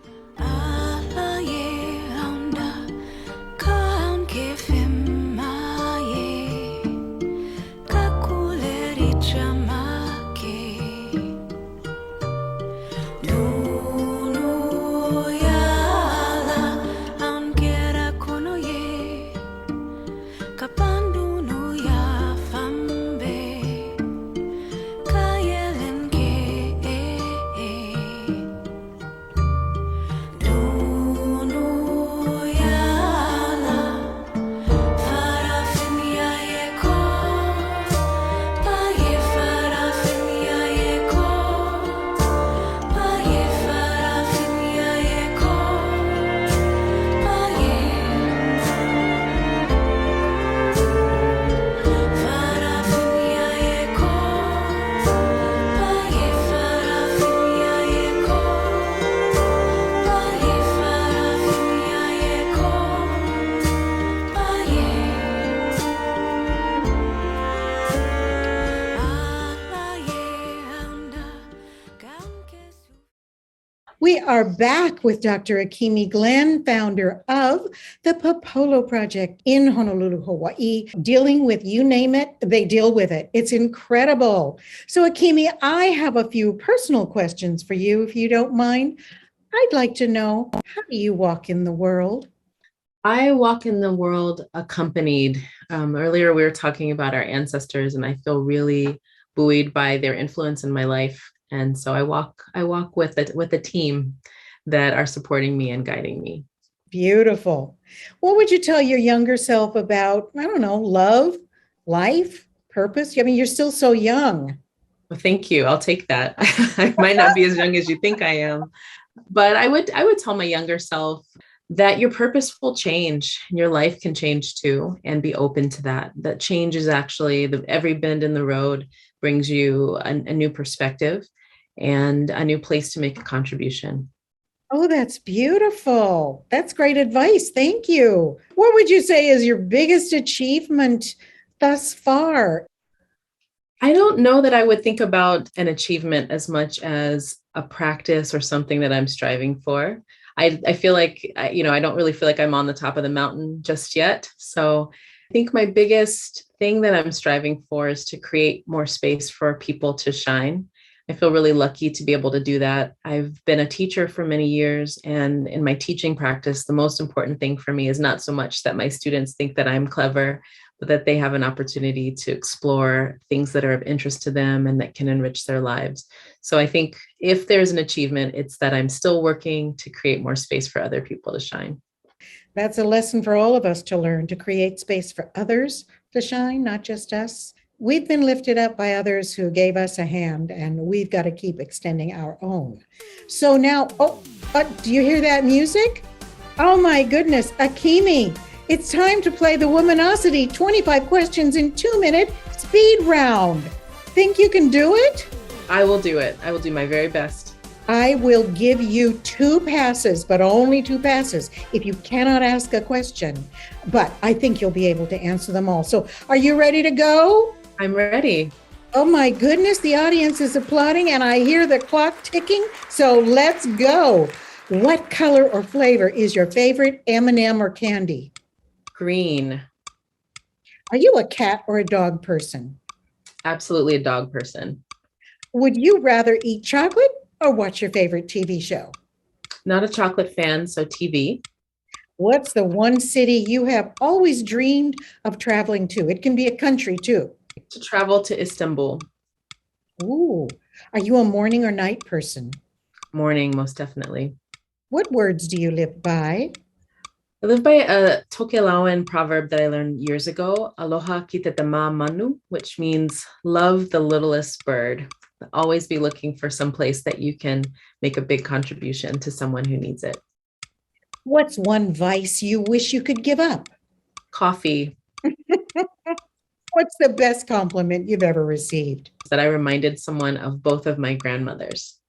We are back with Dr. Akiemi Glenn, founder of the Pōpolo Project in Honolulu, Hawaii, dealing with, you name it, they deal with it. It's incredible. So Akiemi, I have a few personal questions for you, if you don't mind. I'd like to know, how do you walk in the world? I walk in the world accompanied. Earlier, we were talking about our ancestors, and I feel really buoyed by their influence in my life. And so I walk with a team that are supporting me and guiding me. Beautiful. What would you tell your younger self about, I don't know, love, life, purpose? I mean, you're still so young. Well, thank you. I'll take that. I might not be as young as you think I am, but I would tell my younger self that your purpose will change and your life can change too, and be open to that. That change is actually every bend in the road brings you a new perspective and a new place to make a contribution. Oh, that's beautiful. That's great advice. Thank you. What would you say is your biggest achievement thus far? I don't know that I would think about an achievement as much as a practice or something that I'm striving for. I feel like, I don't really feel like I'm on the top of the mountain just yet. So I think my biggest thing that I'm striving for is to create more space for people to shine. I feel really lucky to be able to do that. I've been a teacher for many years, and in my teaching practice, the most important thing for me is not so much that my students think that I'm clever, but that they have an opportunity to explore things that are of interest to them and that can enrich their lives. So I think if there's an achievement, it's that I'm still working to create more space for other people to shine. That's a lesson for all of us to learn, to create space for others to shine, not just us. We've been lifted up by others who gave us a hand, and we've got to keep extending our own. So now, do you hear that music? Oh my goodness, Akiemi, it's time to play the Womanosity 25 questions in 2-minute speed round. Think you can do it? I will do it. I will do my very best. I will give you 2 passes, but only 2 passes if you cannot ask a question. But I think you'll be able to answer them all. So are you ready to go? I'm ready. Oh my goodness, the audience is applauding and I hear the clock ticking. So let's go. What color or flavor is your favorite M&M or candy? Green. Are you a cat or a dog person? Absolutely a dog person. Would you rather eat chocolate or watch your favorite TV show? Not a chocolate fan, so TV. What's the one city you have always dreamed of traveling to? It can be a country too. To travel to Istanbul. Ooh, are you a morning or night person? Morning, most definitely. What words do you live by? I live by a Tokelauan proverb that I learned years ago, Aloha kitetama manu, which means love the littlest bird. Always be looking for some place that you can make a big contribution to someone who needs it. What's one vice you wish you could give up? Coffee. What's the best compliment you've ever received? That I reminded someone of both of my grandmothers.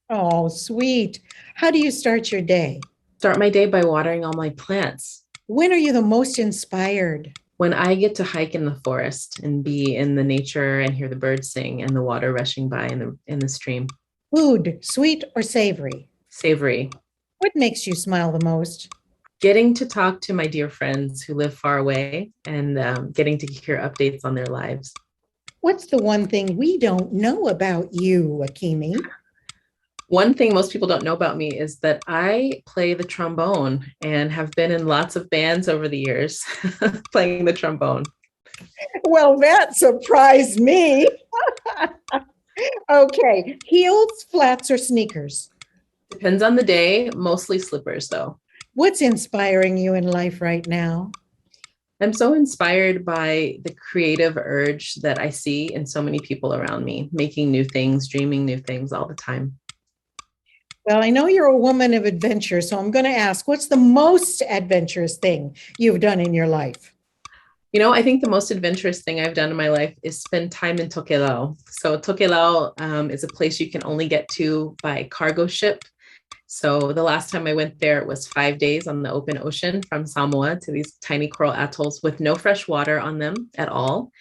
Oh, sweet. How do you start your day? Start my day by watering all my plants. When are you the most inspired? When I get to hike in the forest and be in the nature and hear the birds sing and the water rushing by in the stream. Food, sweet or savory? Savory. What makes you smile the most? Getting to talk to my dear friends who live far away and getting to hear updates on their lives. What's the one thing we don't know about you, Akiemi? One thing most people don't know about me is that I play the trombone and have been in lots of bands over the years playing the trombone. Well, that surprised me. Okay, heels, flats, or sneakers? Depends on the day, mostly slippers though. What's inspiring you in life right now? I'm so inspired by the creative urge that I see in so many people around me, making new things, dreaming new things all the time. Well, I know you're a woman of adventure, so I'm going to ask, what's the most adventurous thing you've done in your life? I think the most adventurous thing I've done in my life is spend time in Tokelau. So Tokelau is a place you can only get to by cargo ship. So the last time I went there, it was 5 days on the open ocean from Samoa to these tiny coral atolls with no fresh water on them at all.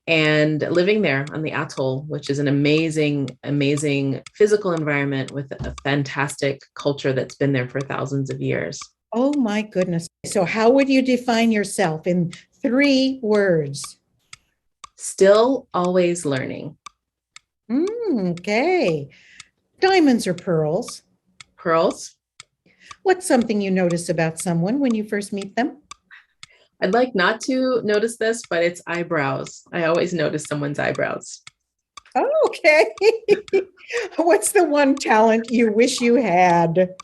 and living there on the atoll, which is an amazing, amazing physical environment with a fantastic culture that's been there for thousands of years. Oh my goodness. So how would you define yourself in 3 words? Still always learning. Okay. Diamonds or pearls? Pearls. What's something you notice about someone when you first meet them? I'd like not to notice this, but it's eyebrows. I always notice someone's eyebrows. Oh, okay. What's the one talent you wish you had?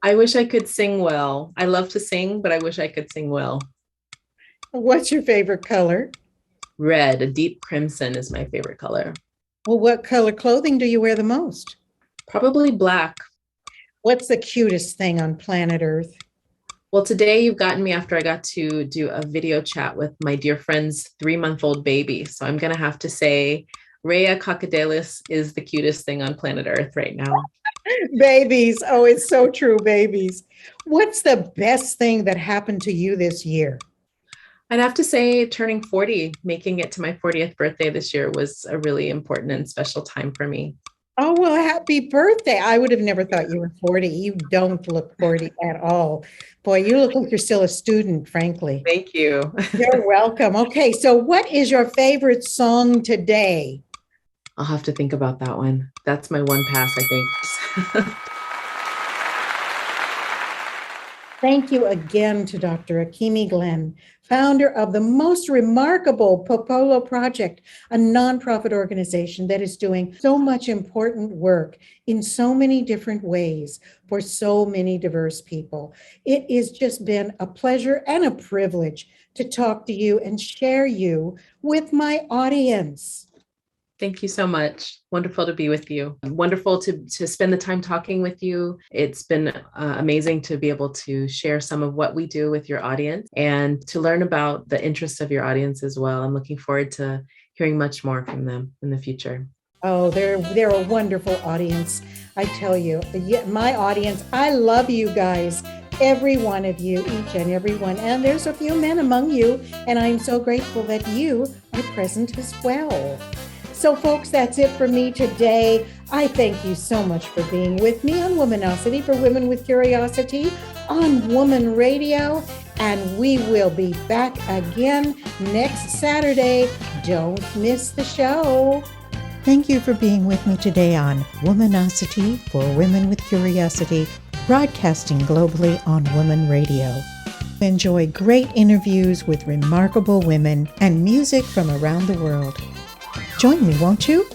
I wish I could sing well. I love to sing, but I wish I could sing well. What's your favorite color? Red, a deep crimson is my favorite color. Well, what color clothing do you wear the most? Probably black. What's the cutest thing on planet Earth? Well, today you've gotten me after I got to do a video chat with my dear friend's 3-month-old baby. So I'm going to have to say Rhea Cockadelis is the cutest thing on planet Earth right now. Babies. Oh, it's so true, babies. What's the best thing that happened to you this year? I'd have to say turning 40, making it to my 40th birthday this year was a really important and special time for me. Oh, well, happy birthday. I would have never thought you were 40. You don't look 40 at all. Boy, you look like you're still a student, frankly. Thank you. You're welcome. Okay, so what is your favorite song today? I'll have to think about that one. That's my one pass, I think. Thank you again to Dr. Akiemi Glenn, founder of the most remarkable Pōpolo Project, a nonprofit organization that is doing so much important work in so many different ways for so many diverse people. It has just been a pleasure and a privilege to talk to you and share you with my audience. Thank you so much. Wonderful to be with you. Wonderful to spend the time talking with you. It's been amazing to be able to share some of what we do with your audience and to learn about the interests of your audience as well. I'm looking forward to hearing much more from them in the future. Oh, they're a wonderful audience. I tell you, my audience, I love you guys. Every one of you, each and every one. And there's a few men among you, and I'm so grateful that you are present as well. So folks, that's it for me today. I thank you so much for being with me on Womanosity for Women with Curiosity on Woman Radio. And we will be back again next Saturday. Don't miss the show. Thank you for being with me today on Womanosity for Women with Curiosity, broadcasting globally on Woman Radio. Enjoy great interviews with remarkable women and music from around the world. Join me, won't you?